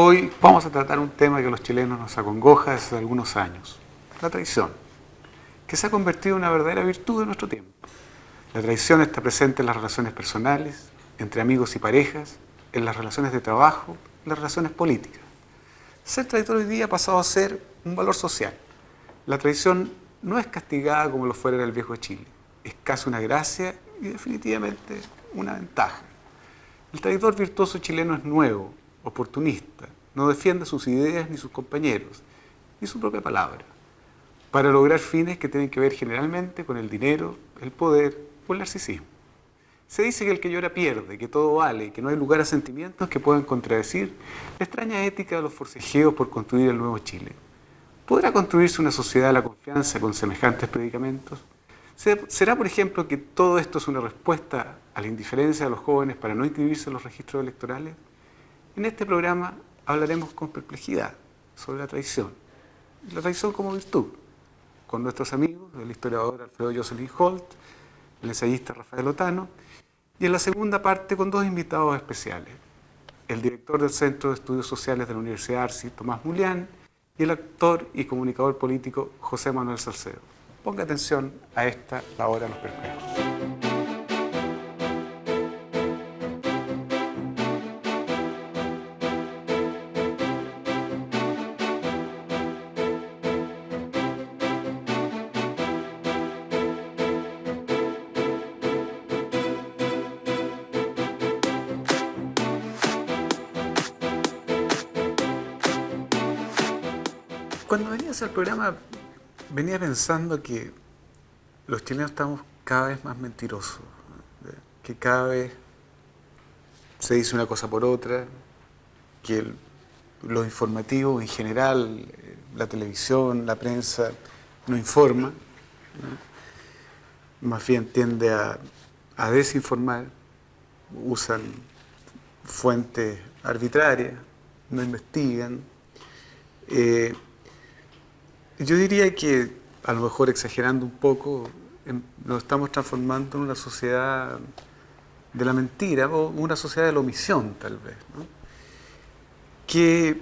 Hoy vamos a tratar un tema que a los chilenos nos acongoja desde algunos años, la traición, que se ha convertido en una verdadera virtud de nuestro tiempo. La traición está presente en las relaciones personales, entre amigos y parejas, en las relaciones de trabajo, en las relaciones políticas. Ser traidor hoy día ha pasado a ser un valor social. La traición no es castigada como lo fuera en el viejo Chile. Es casi una gracia y definitivamente una ventaja. El traidor virtuoso chileno es nuevo, oportunista, no defiende sus ideas ni sus compañeros, ni su propia palabra, para lograr fines que tienen que ver generalmente con el dinero, el poder o el narcisismo. Se dice que el que llora pierde, que todo vale, que no hay lugar a sentimientos que puedan contradecir la extraña ética de los forcejeos por construir el nuevo Chile. ¿Podrá construirse una sociedad de la confianza con semejantes predicamentos? ¿Será, por ejemplo, que todo esto es una respuesta a la indiferencia de los jóvenes para no inscribirse en los registros electorales? En este programa hablaremos con perplejidad sobre la traición como virtud, con nuestros amigos, el historiador Alfredo Jocelyn Holt, el ensayista Rafael Otano, y en la segunda parte con dos invitados especiales, el director del Centro de Estudios Sociales de la Universidad Arci, Tomás Mulián, y el actor y comunicador político José Manuel Salcedo. Ponga atención a esta, la hora de los perplejos. Cuando venía hacia el programa, venía pensando que los chilenos estamos cada vez más mentirosos, ¿no? Que cada vez se dice una cosa por otra, que los informativos en general, la televisión, la prensa, no informa, ¿no? Más bien tiende a desinformar, usan fuentes arbitrarias, no investigan. Yo diría que, a lo mejor exagerando un poco, nos estamos transformando en una sociedad de la mentira, o una sociedad de la omisión, tal vez, ¿no? Que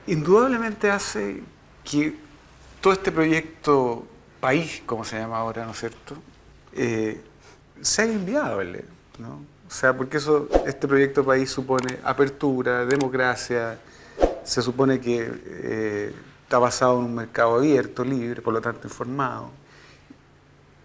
indudablemente hace que todo este proyecto país, como se llama ahora, ¿no es cierto?, sea inviable, ¿no? O sea, porque este proyecto país supone apertura, democracia, se supone que está basado en un mercado abierto, libre, por lo tanto informado.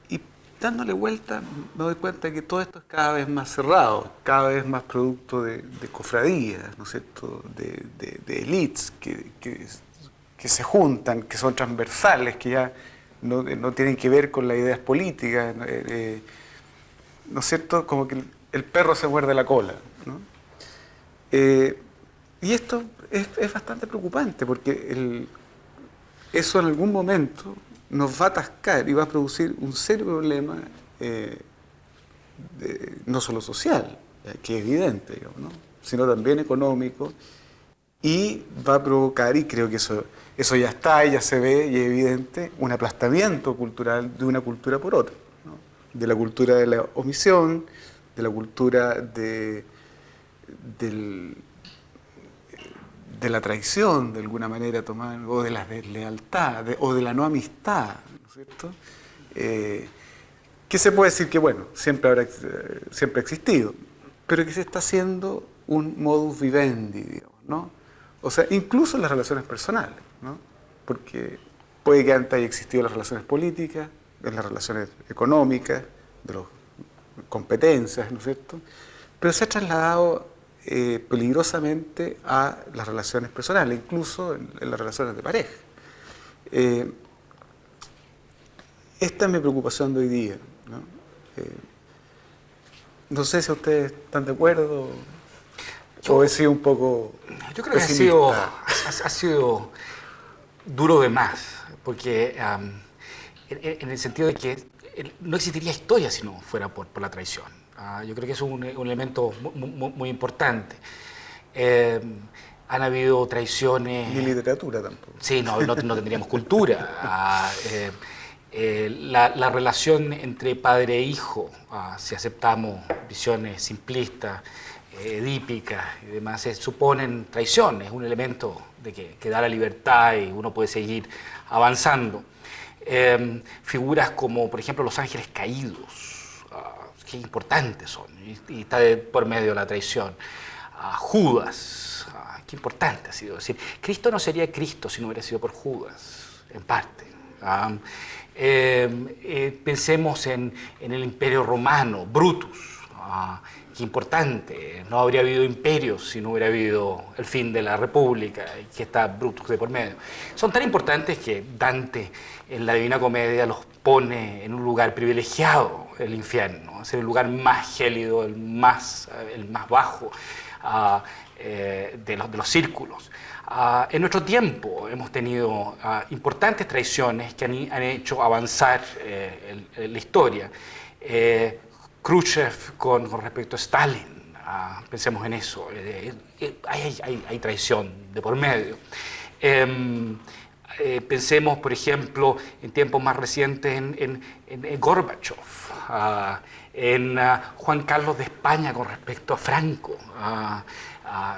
Y dándole vuelta me doy cuenta que todo esto es cada vez más cerrado, cada vez más producto de cofradías, ¿no es cierto?, de élites que se juntan, que son transversales, que ya no tienen que ver con las ideas políticas, ¿no es cierto?, como que el perro se muerde la cola, ¿no? Y esto es bastante preocupante, porque eso en algún momento nos va a atascar y va a producir un serio problema, no solo social, que es evidente, digamos, ¿no?, sino también económico, y va a provocar, y creo que eso ya está, ya se ve y es evidente, un aplastamiento cultural de una cultura por otra, ¿no?, de la cultura de la omisión, de la cultura de la traición, de alguna manera tomar, o de la deslealtad, o de la no amistad, ¿no es cierto? Que se puede decir que, bueno, siempre ha existido, pero que se está haciendo un modus vivendi, digamos, ¿no? O sea, incluso en las relaciones personales, ¿no? Porque puede que antes haya existido las relaciones políticas, en las relaciones económicas, de las competencias, ¿no es cierto?, pero se ha trasladado peligrosamente a las relaciones personales, incluso en las relaciones de pareja. Esta es mi preocupación de hoy día, ¿no? No sé si ustedes están de acuerdo o he sido un poco Yo creo pesimista. que ha sido duro de más, porque en el sentido de que no existiría historia si no fuera por la traición. Yo creo que es un elemento muy importante. Han habido traiciones... Ni literatura tampoco. Sí, no tendríamos cultura. La relación entre padre e hijo, si aceptamos visiones simplistas, edípicas y demás suponen traición, es un elemento de que da la libertad y uno puede seguir avanzando. Figuras como, por ejemplo, los ángeles caídos, qué importantes son, y está por medio de la traición. Judas, qué importante ha sido. Es decir, Cristo no sería Cristo si no hubiera sido por Judas, en parte. Pensemos en el Imperio Romano, Brutus. Qué importante, no habría habido imperios si no hubiera habido el fin de la República, y que está Brutus de por medio. Son tan importantes que Dante en la Divina Comedia los pone en un lugar privilegiado, el infierno, es el lugar más gélido, el más bajo de los círculos. En nuestro tiempo hemos tenido importantes traiciones que han hecho avanzar la historia. Khrushchev con respecto a Stalin, pensemos en eso, hay traición de por medio. Pensemos, por ejemplo, en tiempos más recientes en Gorbachev, en Juan Carlos de España con respecto a Franco.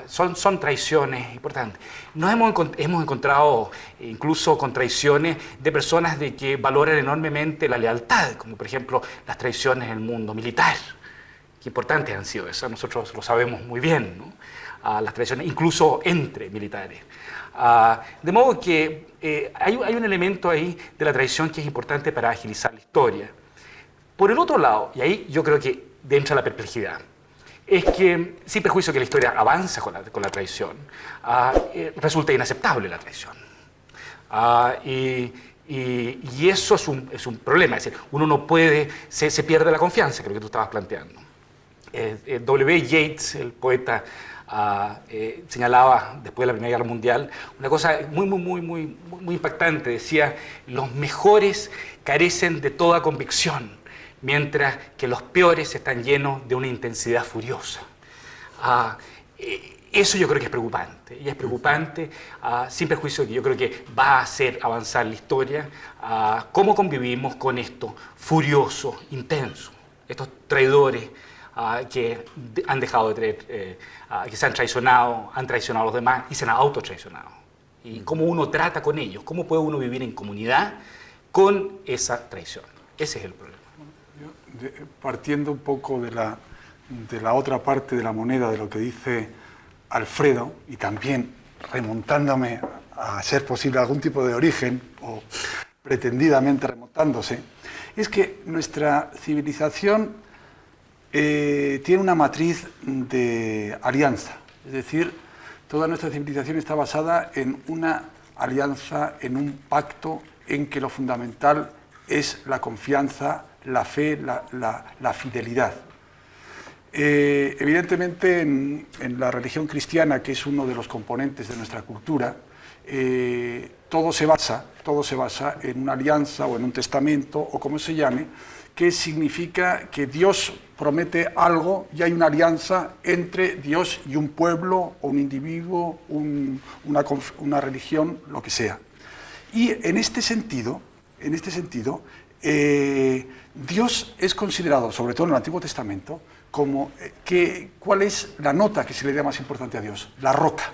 Son traiciones importantes. Hemos encontrado incluso con traiciones de personas de que valoran enormemente la lealtad, como por ejemplo las traiciones en el mundo militar. Qué importantes han sido esas, nosotros lo sabemos muy bien, ¿no? Las traiciones incluso entre militares. De modo que hay un elemento ahí de la traición que es importante para agilizar la historia. Por el otro lado, y ahí yo creo que entra la perplejidad, es que, sin perjuicio que la historia avanza con la traición, resulta inaceptable la traición. Y eso es un problema, es decir, uno no puede, se pierde la confianza, creo que tú estabas planteando. W. Yeats, el poeta, señalaba después de la Primera Guerra Mundial una cosa muy impactante. Decía: los mejores carecen de toda convicción, mientras que los peores están llenos de una intensidad furiosa. Eso yo creo que es preocupante, y es preocupante sin perjuicio que yo creo que va a hacer avanzar la historia, cómo convivimos con esto furioso, intenso, estos traidores que han dejado de traer, que se han traicionado a los demás y se han autotraicionado. Y cómo uno trata con ellos, cómo puede uno vivir en comunidad con esa traición. Ese es el problema. Partiendo un poco de la otra parte de la moneda, de lo que dice Alfredo, y también remontándome a ser posible algún tipo de origen, o pretendidamente remontándose, es que nuestra civilización tiene una matriz de alianza. Es decir, toda nuestra civilización está basada en una alianza, en un pacto, en que lo fundamental es la confianza, la fe, la fidelidad. Evidentemente, en la religión cristiana, que es uno de los componentes de nuestra cultura, todo se basa en una alianza o en un testamento, o como se llame, que significa que Dios promete algo y hay una alianza entre Dios y un pueblo, o un individuo, una religión, lo que sea. Y en este sentido, Dios es considerado, sobre todo en el Antiguo Testamento, como ¿cuál es la nota que se le da más importante a Dios? La roca.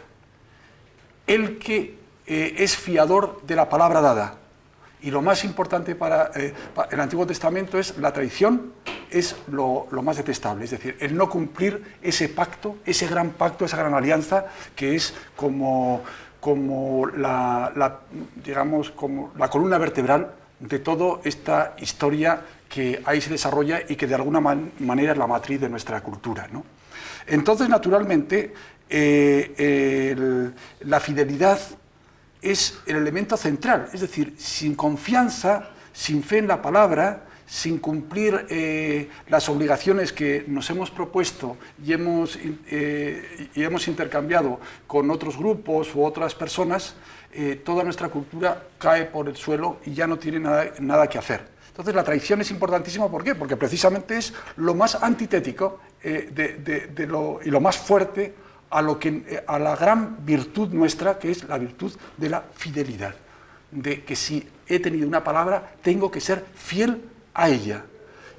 El que es fiador de la palabra dada. Y lo más importante para el Antiguo Testamento es la traición, es lo más detestable. Es decir, el no cumplir ese pacto, ese gran pacto, esa gran alianza, que es como digamos, como la columna vertebral de toda esta historia que ahí se desarrolla y que de alguna manera es la matriz de nuestra cultura, ¿no? Entonces, naturalmente, la fidelidad es el elemento central, es decir, sin confianza, sin fe en la palabra, sin cumplir las obligaciones que nos hemos propuesto y hemos intercambiado con otros grupos u otras personas, toda nuestra cultura cae por el suelo y ya no tiene nada que hacer. Entonces la traición es importantísima, ¿por qué? Porque precisamente es lo más antitético y lo más fuerte a la gran virtud nuestra, que es la virtud de la fidelidad, de que si he tenido una palabra, tengo que ser fiel a ella.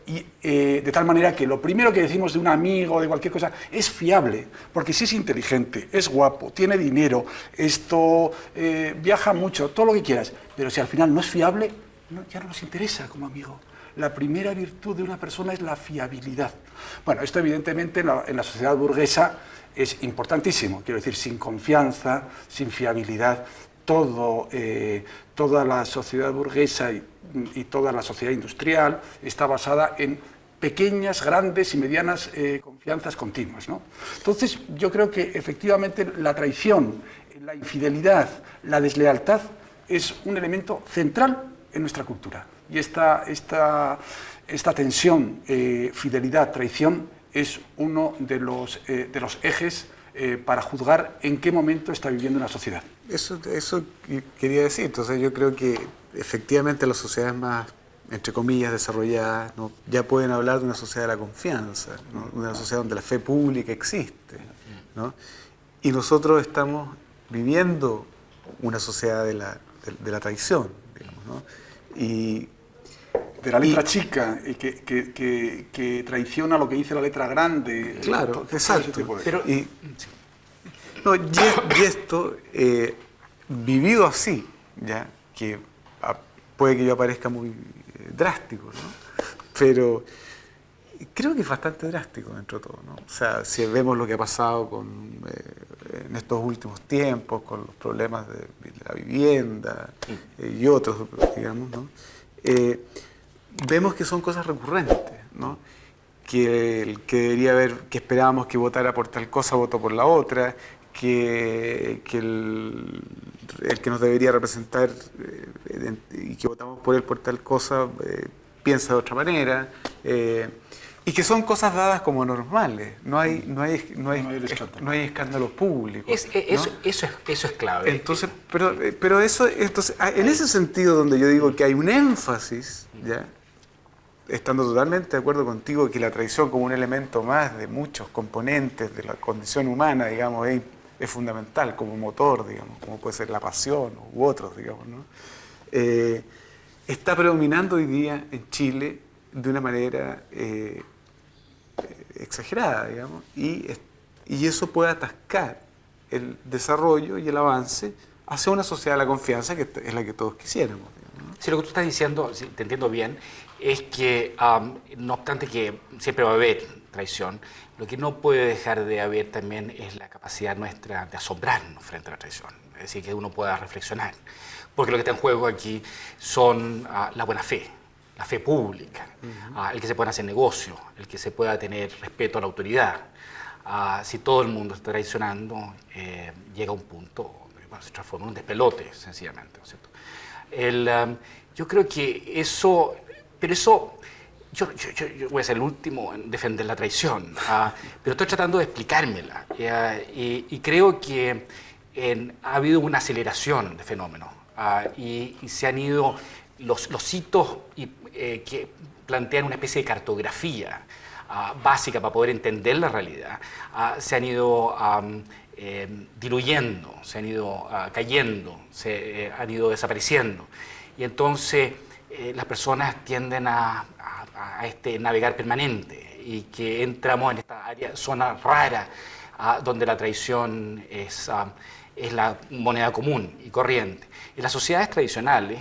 Y de tal manera que lo primero que decimos de un amigo, de cualquier cosa, es fiable, porque si es inteligente, es guapo, tiene dinero, viaja mucho, todo lo que quieras, pero si al final no es fiable, ya no nos interesa como amigo. La primera virtud de una persona es la fiabilidad. Bueno, esto evidentemente en la sociedad burguesa es importantísimo, quiero decir, sin confianza, sin fiabilidad, toda la sociedad burguesa y toda la sociedad industrial está basada en pequeñas, grandes y medianas confianzas continuas, ¿no? Entonces, yo creo que efectivamente la traición, la infidelidad, la deslealtad es un elemento central en nuestra cultura. Y esta tensión, fidelidad, traición, es uno de los ejes para juzgar en qué momento está viviendo una sociedad. Eso quería decir. Entonces yo creo que efectivamente las sociedades más, entre comillas, desarrolladas, ¿no?, ya pueden hablar de una sociedad de la confianza, ¿no?, de una sociedad donde la fe pública existe, ¿no? Y nosotros estamos viviendo una sociedad de la traición, digamos, ¿no? Y de la letra chica, que traiciona lo que dice la letra grande. Claro, exacto. Pero, y esto, vivido así, ya, que puede que yo aparezca muy drástico, ¿no?, pero creo que es bastante drástico dentro de todo, ¿no? O sea, si vemos lo que ha pasado en estos últimos tiempos, con los problemas de la vivienda y otros, digamos, ¿no?, vemos que son cosas recurrentes, ¿no? Que el que debería haber, que esperábamos que votara por tal cosa, votó por la otra, que el que nos debería representar y que votamos por él por tal cosa, piensa de otra manera, y que son cosas dadas como normales, no hay escándalos públicos. Eso es clave. Entonces, pero eso, entonces, en ese sentido donde yo digo que hay un énfasis, ¿ya?, estando totalmente de acuerdo contigo que la traición como un elemento más de muchos componentes de la condición humana, digamos, es fundamental como motor, digamos, como puede ser la pasión u otros, digamos, ¿no? Está predominando hoy día en Chile de una manera exagerada, digamos, y eso puede atascar el desarrollo y el avance hacia una sociedad de la confianza que es la que todos quisiéramos, digamos, ¿no? Si lo que tú estás diciendo, si te entiendo bien, es que no obstante que siempre va a haber traición, lo que no puede dejar de haber también es la capacidad nuestra de asombrarnos frente a la traición, es decir, que uno pueda reflexionar, porque lo que está en juego aquí son la buena fe, la fe pública, el que se pueda hacer negocio, el que se pueda tener respeto a la autoridad. Si todo el mundo está traicionando, llega a un punto donde, bueno, se transforma en un despelote, sencillamente, ¿no es cierto? Yo creo que eso, pero eso, yo voy a ser el último en defender la traición, pero estoy tratando de explicármela, y creo que ha habido una aceleración de fenómenos, y se han ido los hitos que plantean una especie de cartografía básica para poder entender la realidad, se han ido diluyendo, se han ido cayendo, se han ido desapareciendo. Y entonces las personas tienden a este navegar permanente y que entramos en esta zona rara donde la traición es la moneda común y corriente. En las sociedades tradicionales,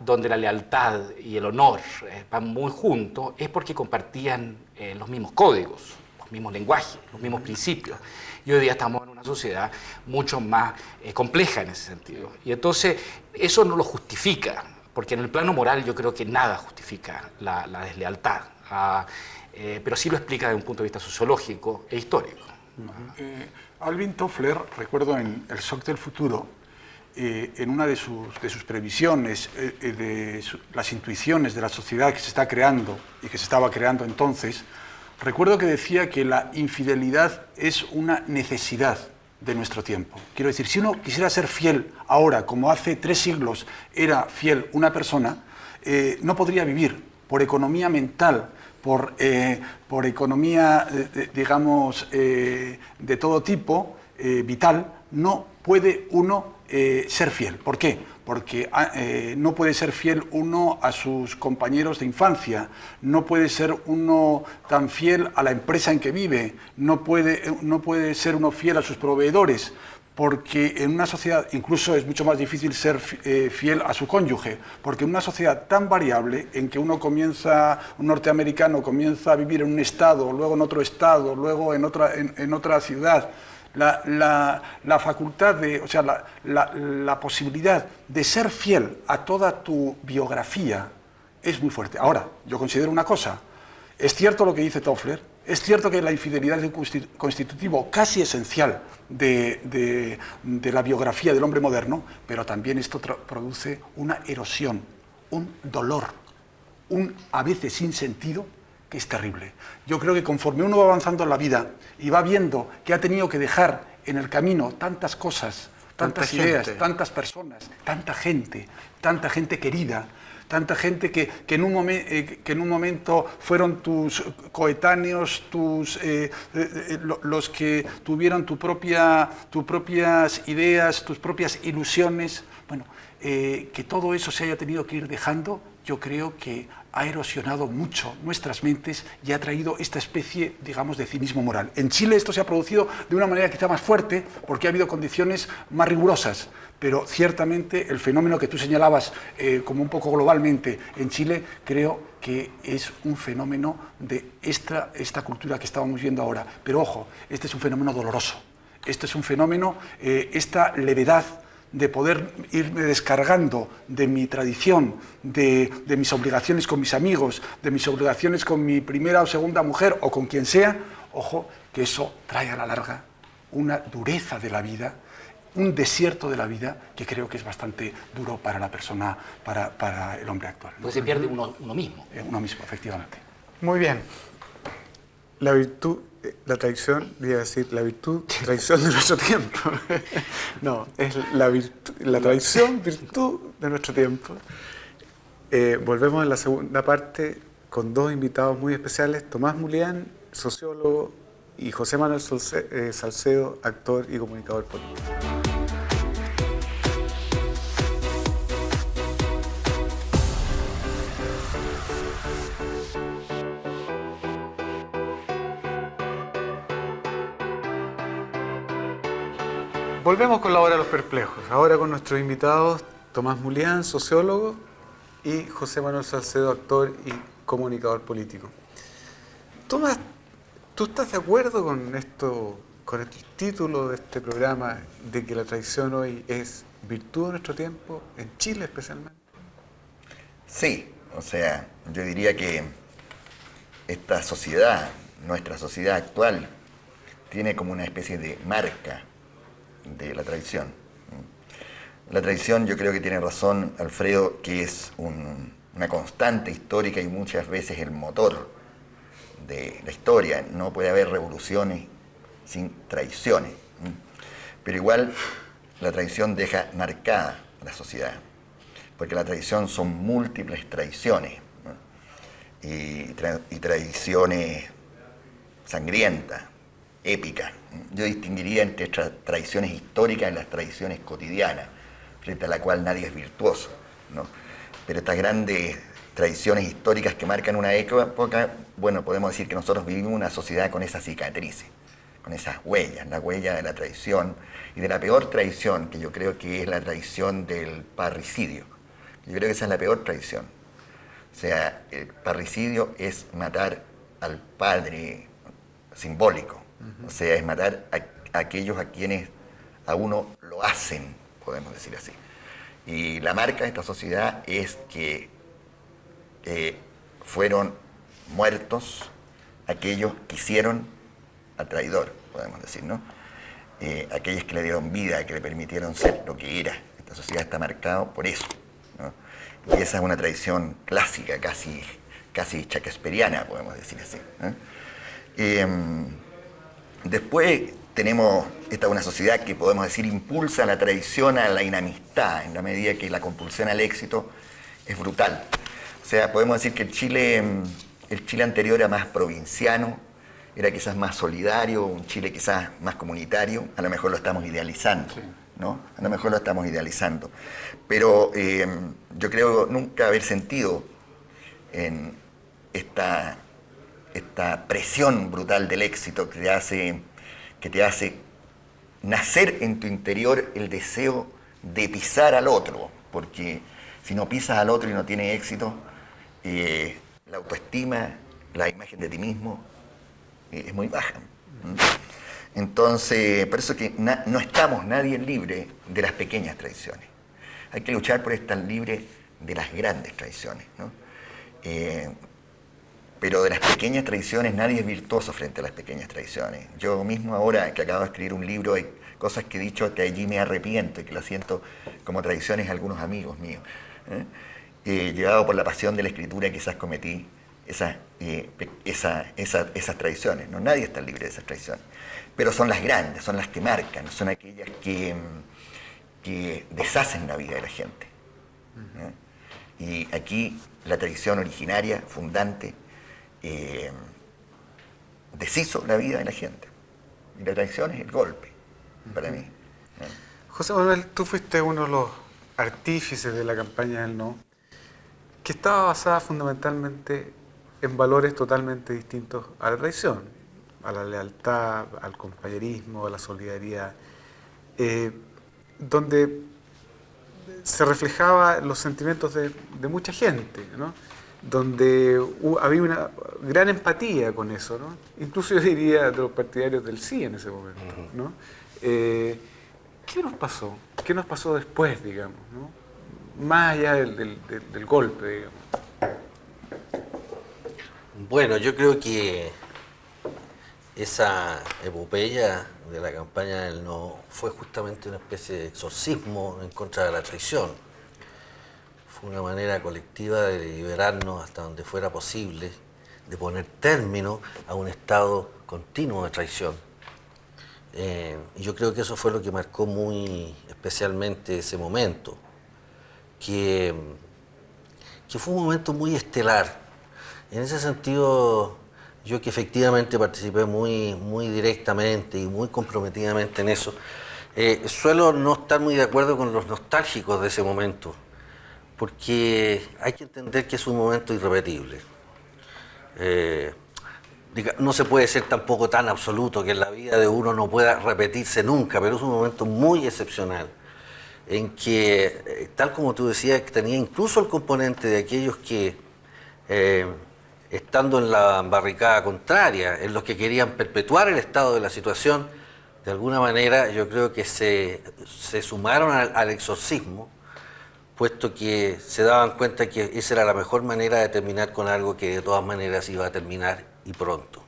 donde la lealtad y el honor van muy juntos, es porque compartían los mismos códigos, los mismos lenguajes, los mismos principios. Y hoy día estamos en una sociedad mucho más compleja en ese sentido. Y entonces eso no lo justifica, porque en el plano moral yo creo que nada justifica la deslealtad, pero sí lo explica desde un punto de vista sociológico e histórico. Alvin Toffler, recuerdo en El Shock del Futuro, en una de sus previsiones, las intuiciones de la sociedad que se está creando y que se estaba creando entonces, recuerdo que decía que la infidelidad es una necesidad de nuestro tiempo. Quiero decir, si uno quisiera ser fiel ahora, como hace 3 siglos era fiel una persona, no podría vivir por economía mental, por economía, digamos, de todo tipo, vital, no puede uno ser fiel. ¿Por qué? porque no puede ser fiel uno a sus compañeros de infancia, no puede ser uno tan fiel a la empresa en que vive, no puede ser uno fiel a sus proveedores, porque en una sociedad incluso es mucho más difícil ser fiel a su cónyuge, porque en una sociedad tan variable en que un norteamericano comienza a vivir en un estado, luego en otro estado, luego en otra ciudad, la facultad la posibilidad de ser fiel a toda tu biografía es muy fuerte. Ahora, yo considero una cosa, es cierto lo que dice Toffler, es cierto que la infidelidad es un constitutivo casi esencial de la biografía del hombre moderno, pero también esto produce una erosión, un dolor, a veces sin sentido, que es terrible. Yo creo que conforme uno va avanzando en la vida y va viendo que ha tenido que dejar en el camino tantas cosas, tantas ideas, tantas personas, tanta gente querida, tanta gente que en un momento fueron tus coetáneos, los que tuvieron tus propias ideas, tus propias ilusiones, bueno, que todo eso se haya tenido que ir dejando, yo creo que ha erosionado mucho nuestras mentes y ha traído esta especie, digamos, de cinismo moral. En Chile esto se ha producido de una manera quizá más fuerte porque ha habido condiciones más rigurosas, pero ciertamente el fenómeno que tú señalabas como un poco globalmente en Chile, creo que es un fenómeno de esta cultura que estábamos viendo ahora. Pero ojo, este es un fenómeno doloroso, este es un fenómeno, esta levedad de poder irme descargando de mi tradición, de mis obligaciones con mis amigos, de mis obligaciones con mi primera o segunda mujer o con quien sea, ojo, que eso trae a la larga una dureza de la vida, un desierto de la vida que creo que es bastante duro para la persona, para el hombre actual, ¿no? Pues se pierde uno mismo. Uno mismo, efectivamente. Muy bien. La virtud, la traición, iba a decir, la virtud, traición de nuestro tiempo. No, es la traición, virtud de nuestro tiempo. Volvemos en la segunda parte con dos invitados muy especiales, Tomás Mulián, sociólogo, y José Manuel Salcedo, actor y comunicador político. Volvemos con la hora de los perplejos, ahora con nuestros invitados Tomás Mulián, sociólogo, y José Manuel Salcedo, actor y comunicador político. Tomás, ¿tú estás de acuerdo con esto, con el título de este programa, de que la traición hoy es virtud de nuestro tiempo, en Chile especialmente? Sí, o sea, yo diría que esta sociedad, nuestra sociedad actual, tiene como una especie de marca de la traición. La traición, yo creo que tiene razón Alfredo, que es una constante histórica y muchas veces el motor de la historia. No puede haber revoluciones sin traiciones. Pero igual la traición deja marcada a la sociedad, porque la traición son múltiples traiciones, ¿no? y traiciones sangrientas, épicas. Yo distinguiría entre traiciones históricas y las traiciones cotidianas, frente a la cual nadie es virtuoso, ¿no? Pero estas grandes traiciones históricas que marcan una época, bueno, podemos decir que nosotros vivimos una sociedad con esas cicatrices, con esas huellas, la huella de la traición y de la peor traición, que yo creo que es la traición del parricidio. Yo creo que esa es la peor traición. O sea, el parricidio es matar al padre simbólico. O sea, es matar a aquellos a quienes a uno lo hacen, podemos decir así. Y la marca de esta sociedad es que fueron muertos aquellos que hicieron al traidor, podemos decir, ¿no? Aquellos que le dieron vida, que le permitieron ser lo que era. Esta sociedad está marcada por eso, ¿no? Y esa es una tradición clásica, casi shakespeariana, podemos decir así, ¿no? Después tenemos una sociedad que podemos decir impulsa la traición a la inamistad, en la medida que la compulsión al éxito es brutal. O sea, podemos decir que el Chile anterior era más provinciano, era quizás más solidario, un Chile quizás más comunitario, a lo mejor lo estamos idealizando, ¿no? A lo mejor lo estamos idealizando. Pero yo creo nunca haber sentido en esta presión brutal del éxito que te hace nacer en tu interior el deseo de pisar al otro, porque si no pisas al otro y no tienes éxito, la autoestima, la imagen de ti mismo es muy baja. Entonces, por eso que no estamos nadie libre de las pequeñas traiciones. Hay que luchar por estar libre de las grandes traiciones, ¿no? Pero de las pequeñas traiciones nadie es virtuoso frente a las pequeñas traiciones. Yo mismo ahora que acabo de escribir un libro hay cosas que he dicho que allí me arrepiento y que lo siento como traiciones a algunos amigos míos. Llevado por la pasión de la escritura quizás cometí esas traiciones. ¿No? Nadie está libre de esas traiciones. Pero son las grandes, son las que marcan, son aquellas que deshacen la vida de la gente. Y aquí la tradición originaria, fundante, deshizo la vida de la gente. Y la traición es el golpe, para mí. José Manuel, tú fuiste uno de los artífices de la campaña del no, que estaba basada fundamentalmente en valores totalmente distintos a la traición, a la lealtad, al compañerismo, a la solidaridad, donde se reflejaban los sentimientos de mucha gente, ¿no? Donde había una gran empatía con eso, ¿no? Incluso yo diría de los partidarios del sí en ese momento, ¿no? ¿Qué nos pasó? ¿Qué nos pasó después, digamos, ¿no? Más allá del golpe, digamos. Bueno, yo creo que esa epopeya de la campaña del no fue justamente una especie de exorcismo en contra de la traición. Fue una manera colectiva de liberarnos hasta donde fuera posible, de poner término a un estado continuo de traición. Y yo creo que eso fue lo que marcó muy especialmente ese momento, que fue un momento muy estelar. En ese sentido, yo que efectivamente participé muy directamente y muy comprometidamente en eso, suelo no estar muy de acuerdo con los nostálgicos de ese momento, porque hay que entender que es un momento irrepetible. No se puede ser tampoco tan absoluto que en la vida de uno no pueda repetirse nunca, pero es un momento muy excepcional, en que, tal como tú decías, tenía incluso el componente de aquellos que, estando en la barricada contraria, en los que querían perpetuar el estado de la situación, de alguna manera yo creo que se sumaron al exorcismo, puesto que se daban cuenta que esa era la mejor manera de terminar con algo que de todas maneras iba a terminar y pronto.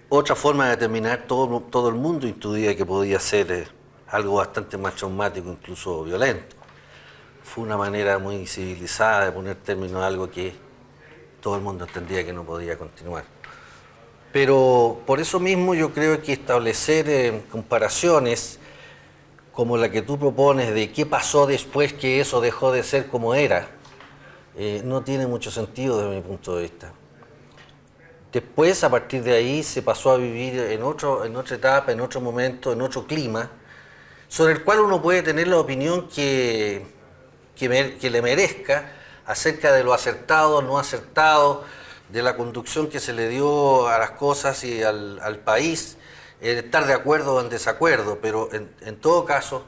Otra forma de terminar, todo el mundo intuía que podía ser algo bastante más traumático, incluso violento. Fue una manera muy civilizada de poner término a algo que todo el mundo entendía que no podía continuar. Pero por eso mismo yo creo que establecer comparaciones como la que tú propones de qué pasó después que eso dejó de ser como era, no tiene mucho sentido desde mi punto de vista. Después, a partir de ahí, se pasó a vivir en otra etapa, en otro momento, en otro clima, sobre el cual uno puede tener la opinión que le merezca acerca de lo acertado, no acertado, de la conducción que se le dio a las cosas y al país, estar de acuerdo o en desacuerdo, pero en todo caso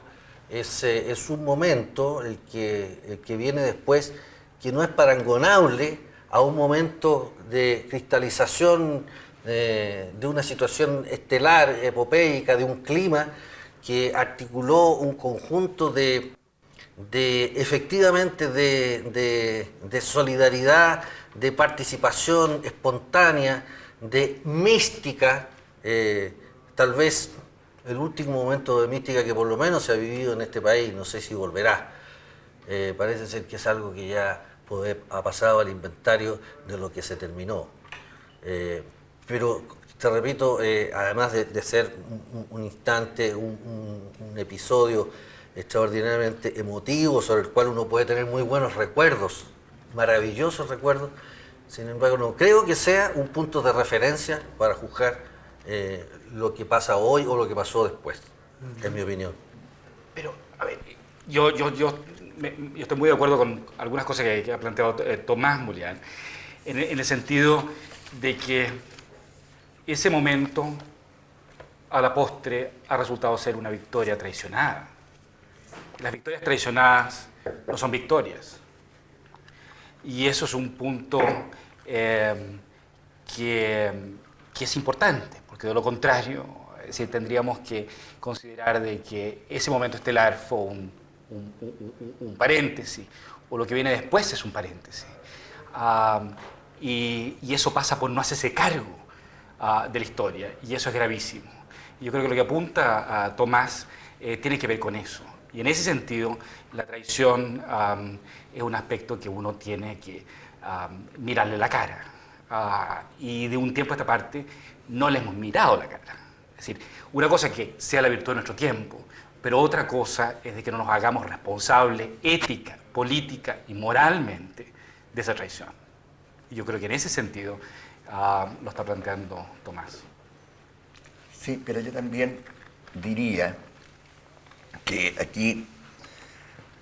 es un momento el que viene después que no es parangonable a un momento de cristalización de una situación estelar, epopeica, de un clima que articuló un conjunto de efectivamente de solidaridad, de participación espontánea, de mística, tal vez el último momento de mística que por lo menos se ha vivido en este país, no sé si volverá. Parece ser que es algo que ya ha pasado al inventario de lo que se terminó. Pero te repito, además de ser un instante, un episodio extraordinariamente emotivo, sobre el cual uno puede tener muy buenos recuerdos, maravillosos recuerdos, sin embargo no creo que sea un punto de referencia para juzgar lo que pasa hoy o lo que pasó después. en mi opinión. Pero, a ver, yo estoy muy de acuerdo con algunas cosas que ha planteado Tomás Mulián, en el sentido de que ese momento, a la postre, ha resultado ser una victoria traicionada. Las victorias traicionadas no son victorias. Y eso es un punto que es importante, porque de lo contrario, es decir, tendríamos que considerar de que ese momento estelar fue un paréntesis, o lo que viene después es un paréntesis. Y eso pasa por no hacerse cargo de la historia, y eso es gravísimo. Y yo creo que lo que apunta a Tomás tiene que ver con eso. Y en ese sentido, la traición es un aspecto que uno tiene que mirarle la cara. Y de un tiempo a esta parte no le hemos mirado la cara. Es decir, una cosa es que sea la virtud de nuestro tiempo, pero otra cosa es de que no nos hagamos responsables ética, política y moralmente de esa traición. Y yo creo que en ese sentido lo está planteando Tomás. Sí, pero yo también diría que aquí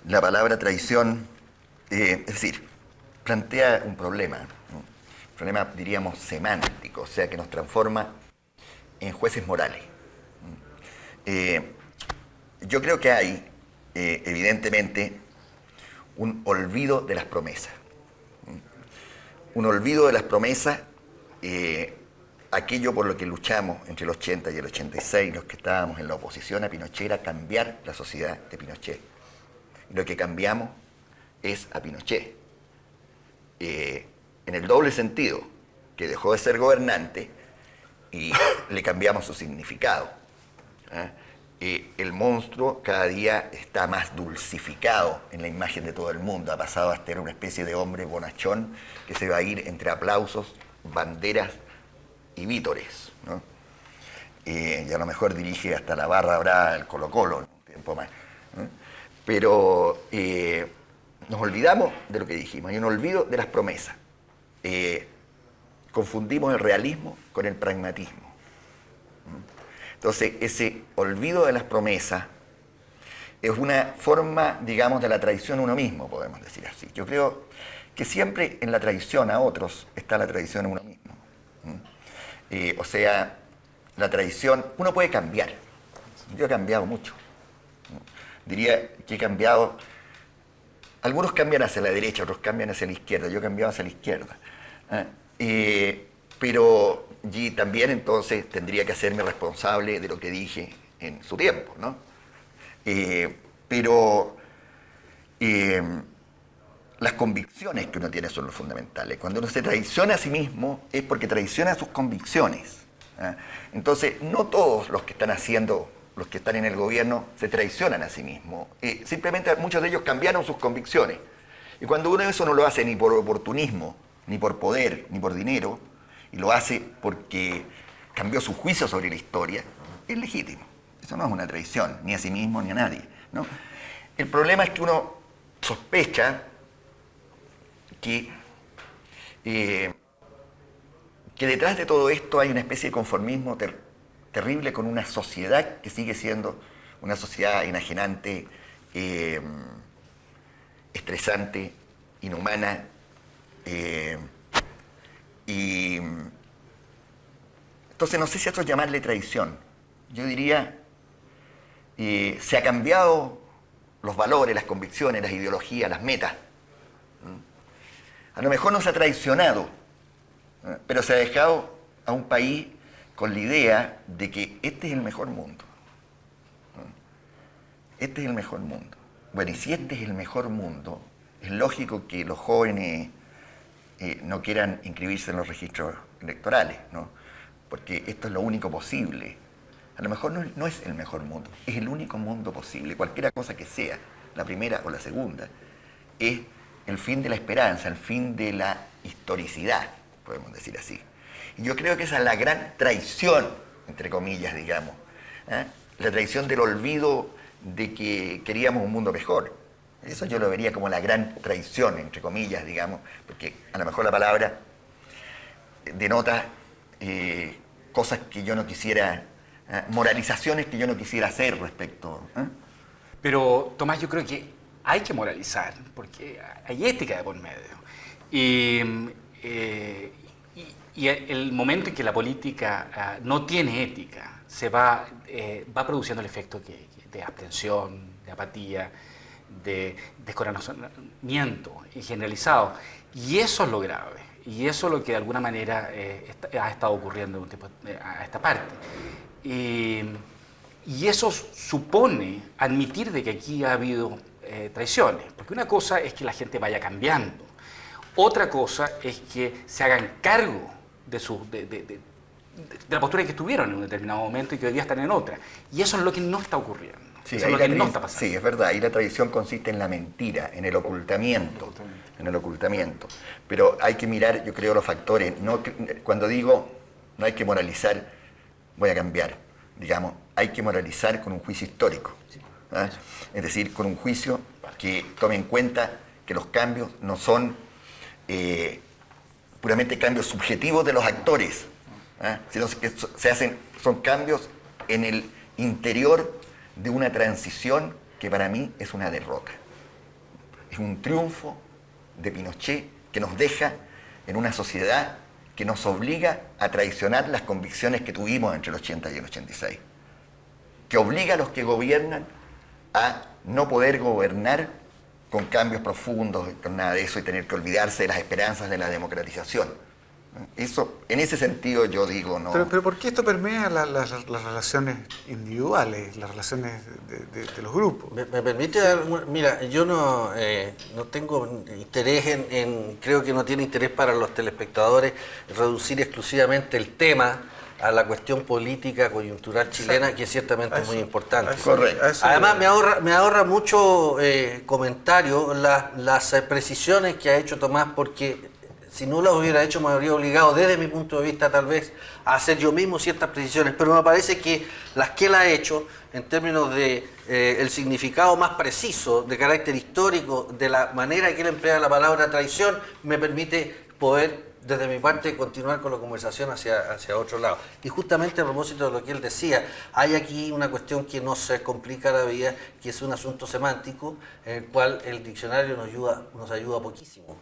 la palabra traición, es decir, plantea un problema, ¿no? Un problema, diríamos, semántico, o sea, que nos transforma en jueces morales. Yo creo que hay, evidentemente, un olvido de las promesas. Un olvido de las promesas, aquello por lo que luchamos entre el 80 y el 86, los que estábamos en la oposición a Pinochet, era cambiar la sociedad de Pinochet. Y lo que cambiamos es a Pinochet. En el doble sentido, que dejó de ser gobernante y le cambiamos su significado. El monstruo cada día está más dulcificado en la imagen de todo el mundo. Ha pasado a ser una especie de hombre bonachón que se va a ir entre aplausos, banderas y vítores, ¿no? Y a lo mejor dirige hasta la barra brava del Colo-Colo, un tiempo más, ¿no? Pero nos olvidamos de lo que dijimos, hay un olvido de las promesas. Confundimos el realismo con el pragmatismo. Entonces, ese olvido de las promesas es una forma, digamos, de la traición a uno mismo, podemos decir así. Yo creo que siempre en la traición a otros está la traición a uno mismo. O sea, la traición, uno puede cambiar. Yo he cambiado mucho. Diría que he cambiado, algunos cambian hacia la derecha, otros cambian hacia la izquierda, yo he cambiado hacia la izquierda. Pero y también entonces tendría que hacerme responsable de lo que dije en su tiempo, ¿no? Pero las convicciones que uno tiene son lo fundamentales. Cuando uno se traiciona a sí mismo es porque traiciona sus convicciones. Entonces, no todos los que están haciendo, los que están en el gobierno, se traicionan a sí mismos. Simplemente muchos de ellos cambiaron sus convicciones. Y cuando uno eso no lo hace ni por oportunismo, ni por poder, ni por dinero, y lo hace porque cambió su juicio sobre la historia, es legítimo. Eso no es una traición, ni a sí mismo ni a nadie, ¿no? El problema es que uno sospecha que detrás de todo esto hay una especie de conformismo terrible con una sociedad que sigue siendo una sociedad enajenante, estresante, inhumana, y entonces no sé si esto es llamarle traición. Yo diría, se ha cambiado los valores, las convicciones, las ideologías, las metas. A lo mejor no se ha traicionado, pero se ha dejado a un país con la idea de que este es el mejor mundo. Este es el mejor mundo. Bueno, y si este es el mejor mundo, es lógico que los jóvenes no quieran inscribirse en los registros electorales, ¿no? Porque esto es lo único posible. A lo mejor no es el mejor mundo, es el único mundo posible. Cualquier cosa que sea, la primera o la segunda, es el fin de la esperanza, el fin de la historicidad, podemos decir así. Y yo creo que esa es la gran traición, entre comillas, digamos, la traición del olvido de que queríamos un mundo mejor. Eso yo lo vería como la gran traición, entre comillas, digamos, porque a lo mejor la palabra denota cosas que yo no quisiera moralizaciones que yo no quisiera hacer respecto. Pero, Tomás, yo creo que hay que moralizar, porque hay ética de por medio. Y el momento en que la política no tiene ética, se va produciendo el efecto de abstención, de apatía, de descorazonamiento generalizado. Y eso es lo grave. Y eso es lo que de alguna manera ha estado ocurriendo a esta parte. Y eso supone admitir de que aquí ha habido traiciones. Porque una cosa es que la gente vaya cambiando. Otra cosa es que se hagan cargo de la postura que estuvieron en un determinado momento y que hoy día están en otra. Y eso es lo que no está ocurriendo. Sí, eso es lo que no está pasando. Sí, es verdad. Ahí la tradición consiste en la mentira, en el ocultamiento. En el ocultamiento. Pero hay que mirar, yo creo, los factores. Cuando digo no hay que moralizar, voy a cambiar. Digamos, hay que moralizar con un juicio histórico. ¿Ah? Es decir, con un juicio que tome en cuenta que los cambios no son puramente cambios subjetivos de los actores, sino que son cambios en el interior de una transición que para mí es una derrota. Es un triunfo de Pinochet que nos deja en una sociedad que nos obliga a traicionar las convicciones que tuvimos entre el 80 y el 86, que obliga a los que gobiernan a no poder gobernar con cambios profundos, con nada de eso, y tener que olvidarse de las esperanzas de la democratización. Eso, en ese sentido yo digo, no... Pero ¿por qué esto permea las relaciones individuales, las relaciones de los grupos? ¿Me permite? Mira, yo no tengo interés creo que no tiene interés para los telespectadores reducir exclusivamente el tema a la cuestión política coyuntural chilena, que ciertamente es muy importante. Correcto. Además, me ahorra mucho comentario las precisiones que ha hecho Tomás, porque si no las hubiera hecho me habría obligado, desde mi punto de vista tal vez, a hacer yo mismo ciertas precisiones, pero me parece que las que él ha hecho, en términos de el significado más preciso, de carácter histórico, de la manera que él emplea la palabra traición, me permite poder, desde mi parte, continuar con la conversación hacia otro lado. Y justamente a propósito de lo que él decía, hay aquí una cuestión que nos complica la vida, que es un asunto semántico, en el cual el diccionario nos ayuda poquísimo.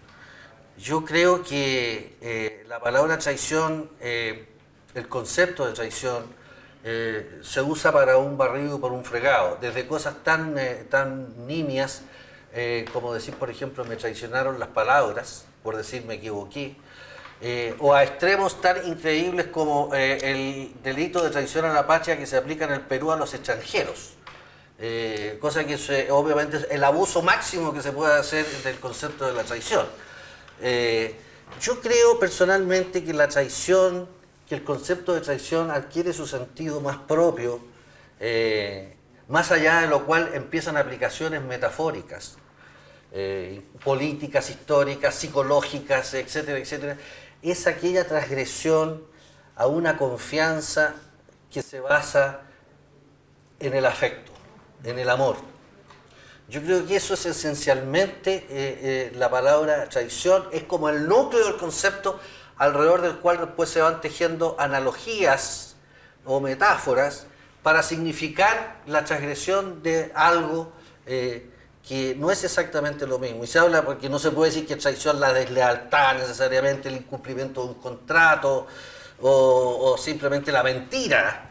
Yo creo que la palabra traición, el concepto de traición, se usa para un barrido y para un fregado, desde cosas tan nimias como decir, por ejemplo, me traicionaron las palabras, por decir me equivoqué, o a extremos tan increíbles como el delito de traición a la patria que se aplica en el Perú a los extranjeros. Cosa que obviamente es el abuso máximo que se puede hacer del concepto de la traición. Yo creo personalmente que la traición, que el concepto de traición adquiere su sentido más propio, más allá de lo cual empiezan aplicaciones metafóricas, políticas, históricas, psicológicas, etcétera, etcétera. Es aquella transgresión a una confianza que se basa en el afecto, en el amor. Yo creo que eso es esencialmente la palabra traición, es como el núcleo del concepto alrededor del cual después se van tejiendo analogías o metáforas para significar la transgresión de algo que no es exactamente lo mismo. Y se habla porque no se puede decir que traición la deslealtad necesariamente, el incumplimiento de un contrato o simplemente la mentira,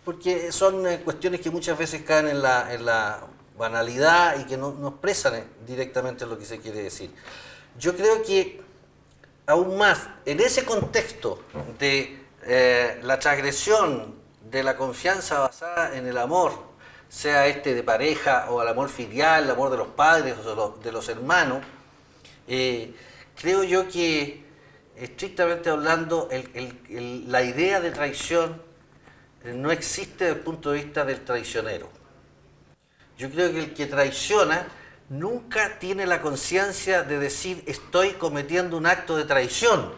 porque son cuestiones que muchas veces caen en la banalidad y que no expresan directamente lo que se quiere decir. Yo creo que aún más, en ese contexto de la transgresión de la confianza basada en el amor, sea de pareja o el amor filial, el amor de los padres o de los hermanos, creo yo que, estrictamente hablando, la idea de traición no existe desde el punto de vista del traicionero. Yo creo que el que traiciona nunca tiene la conciencia de decir estoy cometiendo un acto de traición.